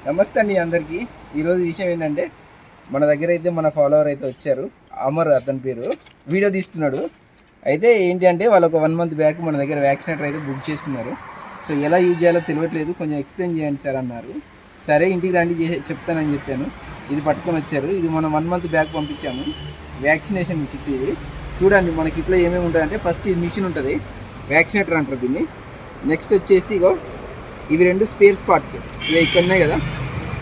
నమస్తే అండి అందరికీ. ఈరోజు విషయం ఏంటంటే మన దగ్గర అయితే మన ఫాలోవర్ అయితే వచ్చారు, అమర్ అతని పేరు, వీడియో తీస్తున్నాడు. అయితే ఏంటి అంటే వాళ్ళు ఒక 1 మంత్ బ్యాక్ మన దగ్గర వ్యాక్సినేటర్ అయితే బుక్ చేసుకున్నారు. సో ఎలా యూజ్ చేయాలో తెలియట్లేదు, కొంచెం ఎక్స్ప్లెయిన్ చేయండి సార్ అన్నారు. సరే ఇంటికి రండి చెప్తానని చెప్పాను. ఇది పట్టుకొని వచ్చారు. ఇది మనం 1 మంత్ బ్యాక్ పంపించాము, వ్యాక్సినేషన్ కిట్. ఇది చూడండి మన కిట్లో ఏమేమి ఉంటుందంటే ఫస్ట్ ఈ మిషన్ ఉంటుంది, వ్యాక్సినేటర్ అంటారు దీన్ని. నెక్స్ట్ వచ్చేసి ఇగో ఇవి 2 స్పేర్ పార్ట్స్ ఇక ఇక్కడ ఉన్నాయి కదా,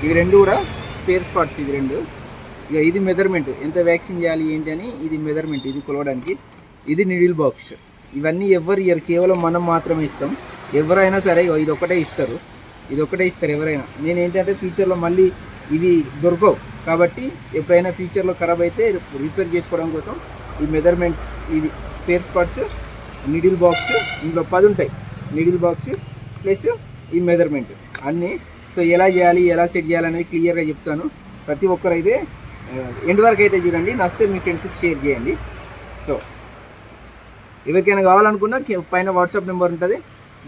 ఇవి 2 కూడా స్పేర్ పార్ట్స్. ఇవి 2 ఇక ఇది మెజర్మెంట్, ఎంత వ్యాక్సిన్ చేయాలి ఏంటి అని ఇది మెజర్మెంట్, ఇది కొలవడానికి. ఇది నిడిల్ బాక్స్. ఇవన్నీ ఎవరు ఇయర్, కేవలం మనం మాత్రమే ఇస్తాం. ఎవరైనా సరే ఇది ఒకటే ఇస్తారు, ఎవరైనా. నేను ఏంటంటే ఫ్యూచర్లో మళ్ళీ ఇవి దొరకవు కాబట్టి ఎప్పుడైనా ఫ్యూచర్లో ఖరాబ్ అయితే రిపేర్ చేసుకోవడం కోసం ఈ మెజర్మెంట్, ఇది స్పేర్ పార్ట్స్, నిడిల్ బాక్స్. ఇందులో 10 ఉంటాయి, నిడిల్ బాక్స్ ప్లస్ ఈ మెజర్మెంట్ అన్నీ. సో ఎలా చేయాలి, ఎలా సెట్ చేయాలనేది క్లియర్గా చెప్తాను. ప్రతి ఒక్కరైతే ఎండ్ వరకు అయితే చూడండి, నచ్చితే మీ ఫ్రెండ్స్కి షేర్ చేయండి. సో ఎవరికైనా కావాలనుకున్నా పైన వాట్సాప్ నెంబర్ ఉంటుంది,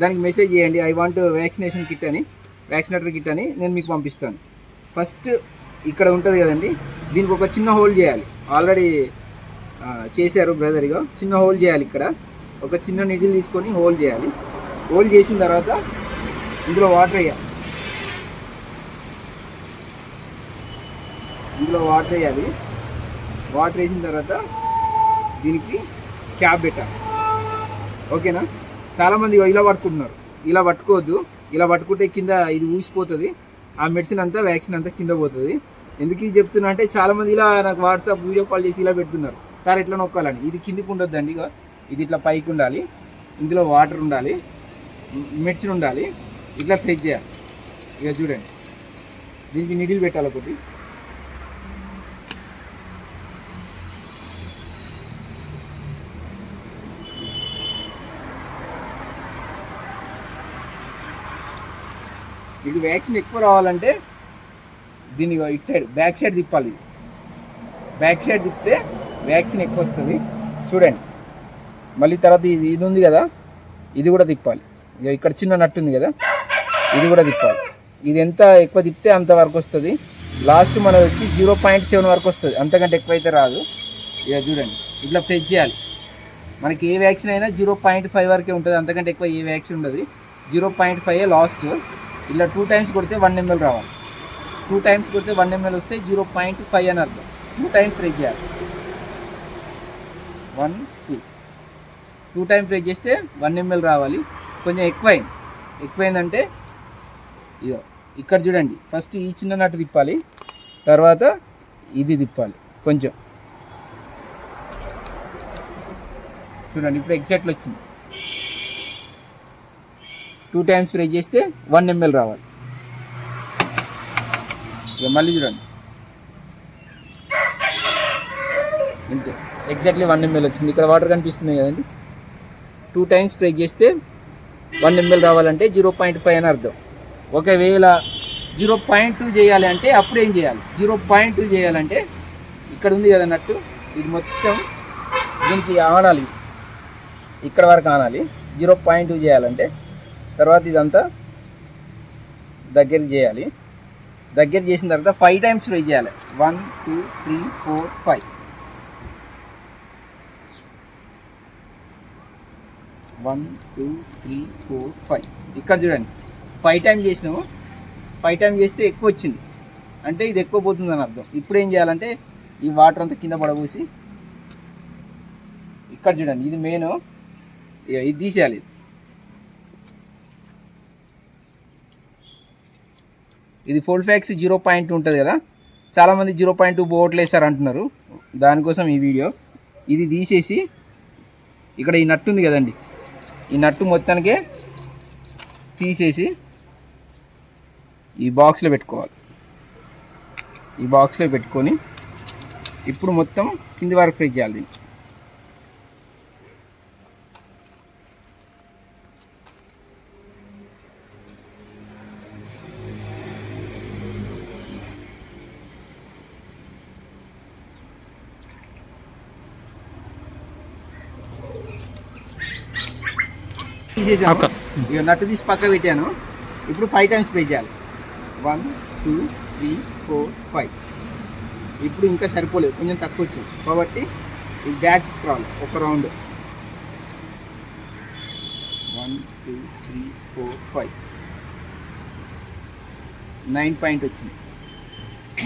దానికి మెసేజ్ చేయండి. ఐ వాంట్ వ్యాక్సినేషన్ కిట్ అని, వ్యాక్సినేటర్ కిట్ అని నేను మీకు పంపిస్తాను. ఫస్ట్ ఇక్కడ ఉంటుంది కదండి, దీనికి ఒక చిన్న హోల్ చేయాలి. ఆల్రెడీ చేశారు బ్రదర్గా. చిన్న హోల్ చేయాలి. ఇక్కడ ఒక చిన్న నిడిల్ తీసుకొని హోల్ చేయాలి. హోల్ చేసిన తర్వాత ఇందులో వాటర్ వేయాలి. వాటర్ వేసిన తర్వాత దీనికి క్యాప్ పెట్టాలి. ఓకేనా? చాలామంది ఇలా పట్టుకుంటున్నారు, ఇలా పట్టుకోవద్దు. ఇలా పట్టుకుంటే కింద ఇది ఊసిపోతుంది, ఆ మెడిసిన్ అంతా, వ్యాక్సిన్ అంతా కింద పోతుంది. ఎందుకు ఇది చెప్తున్నా అంటే చాలామంది ఇలా నాకు వాట్సాప్ వీడియో కాల్ చేసి ఇలా పెడుతున్నారు, సార్ ఎట్లా నొక్కాలని. ఇది కిందికి ఉండొద్దండి, ఇది ఇట్లా పైకి ఉండాలి. ఇందులో వాటర్ ఉండాలి, మెడిసిన్ ఉండాలి. ఇట్లా ఫ్రెష్ చేయాలి. ఇక చూడండి, దీనికి నిడిల్ పెట్టాలి ఒకటి. ఇది వ్యాక్సిన్ ఎక్కువ రావాలంటే దీన్ని ఇటు సైడ్ బ్యాక్ సైడ్ తిప్పాలి. బ్యాక్ సైడ్ తిప్పితే వ్యాక్సిన్ ఎక్కువ వస్తుంది. చూడండి, మళ్ళీ తర్వాత ఇది ఉంది కదా, ఇది కూడా తిప్పాలి. ఇక ఇక్కడ చిన్న నట్టు ఉంది కదా, ఇది కూడా తిప్పాలి. ఇది ఎంత ఎక్కువ తిప్పితే అంత వరకు వస్తుంది. లాస్ట్ మనది వచ్చి 0.7 వరకు వస్తుంది, అంతకంటే ఎక్కువ అయితే రాదు. ఇక చూడండి, ఇట్లా ప్రెస్ చేయాలి. మనకి ఏ వ్యాక్సిన్ అయినా 0.5 వరకే ఉంటుంది, అంతకంటే ఎక్కువ ఏ వ్యాక్సిన్ ఉండదు. 0.5 లాస్ట్. ఇలా 2 టైమ్స్ కొడితే 1 ml రావాలి. 2 టైమ్స్ కొడితే 1 ml వస్తే 0.5 అని అర్థం. 2 టైమ్స్ ప్రెస్ చేయాలి. 1 2 టైమ్స్ ప్రెస్ చేస్తే 1 ml రావాలి. కొంచెం ఎక్కువైందంటే ఇదో ఇక్కడ చూడండి, ఫస్ట్ ఈ చిన్న నట్టు తిప్పాలి, తర్వాత ఇది తిప్పాలి కొంచెం. చూడండి, ఇప్పుడు ఎగ్జాక్ట్లో వచ్చింది. 2 టైమ్స్ ప్రెస్ చేస్తే 1 ml రావాలి. ఇక మళ్ళీ చూడండి, ఇంతే, ఎగ్జాక్ట్లీ 1 ml వచ్చింది. ఇక్కడ వాటర్ కనిపిస్తుంది కదండి. 2 టైమ్స్ ప్రెస్ చేస్తే 1 ml రావాలంటే 0.5 అని అర్థం. ఒకవేళ 0.2 చేయాలి అంటే అప్పుడు ఏం చేయాలి? 0.2 చేయాలంటే ఇక్కడ ఉంది కదా నట్టు, ఇది మొత్తం దీనికి ఆనాలి, ఇక్కడ వరకు ఆనాలి. 0.2 చేయాలంటే తర్వాత ఇదంతా దగ్గరికి చేయాలి. దగ్గర చేసిన తర్వాత 5 టైమ్స్ ట్రై చేయాలి. 1 2 3 4 5. 1 2 3 4 5. ఇక్కడ చూడండి, 5 టైమ్స్ చేసినాము. 5 టైమ్స్ చేస్తే ఎక్కువ వచ్చింది అంటే ఇది ఎక్కువ పోతుంది అని అర్థం. ఇప్పుడు ఏం చేయాలంటే ఈ వాటర్ అంతా కింద పడబోసి ఇక్కడ చూడండి, ఇది మెయిన్, ఇది తీసేయాలి. ఇది ఫోల్డ్ ఫ్యాక్స్ 0.2 ఉంటుంది కదా, చాలామంది 0.2 బోట్లు వేస్తారు అంటున్నారు, దానికోసం ఈ వీడియో. ఇది తీసేసి ఇక్కడ ఈ నట్టు ఉంది కదండి, ఈ నట్టు మొత్తానికే తీసేసి ఈ బాక్స్లో పెట్టుకోవాలి. ఈ బాక్స్లో పెట్టుకొని ఇప్పుడు మొత్తం కింది వరకు ఫ్రై చేయాలి. తీసేసాను, ఇక నట్టు తీసి పక్క పెట్టాను. ఇప్పుడు 5 టైమ్స్ స్ప్రే చేయాలి. 1 2 3 4 5. ఇప్పుడు ఇంకా సరిపోలేదు, కొంచెం తక్కువ వచ్చింది కాబట్టి ఇది బ్యాక్ తీసుకురావాలి ఒక రౌండ్. 1 2 3 4 5 9 పాయింట్ వచ్చింది.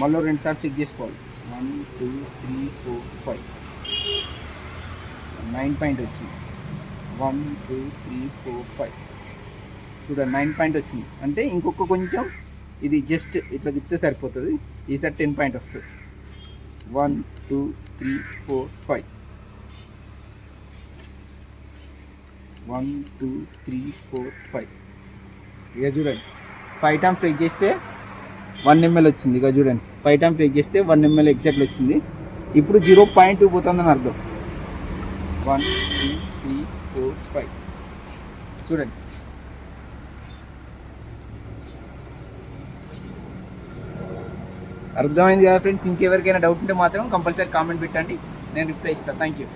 మళ్ళీ 2 సార్లు చెక్ చేసుకోవాలి. 1 2 3 4 5 9 పాయింట్ వచ్చింది. 1 2 3 4 5 చూడండి 9 పాయింట్ వచ్చింది. అంటే ఇంకొక కొంచెం ఇది జస్ట్ ఇట్లా తిప్పితే సరిపోతుంది. ఈసారి 10 పాయింట్ వస్తుంది. 1 2 3 4 5 1 2 3 4 5. ఇక చూడండి 5 టైమ్స్ ఫ్రై చేస్తే 1 ml వచ్చింది. ఇక చూడండి 5 టైమ్స్ ఫ్రై చేస్తే 1 ml ఎగ్జాక్ట్లీ వచ్చింది. ఇప్పుడు 0.2 పోతుందని అర్థం. 1 2 3 4 5 చూడండి. అర్థమైంది కదా ఫ్రెండ్స్. ఇంకెవరికైనా డౌట్ ఉంటే మాత్రం కంపల్సరీ కామెంట్ పెట్టండి, నేను రిప్లై ఇస్తాను. Thank you.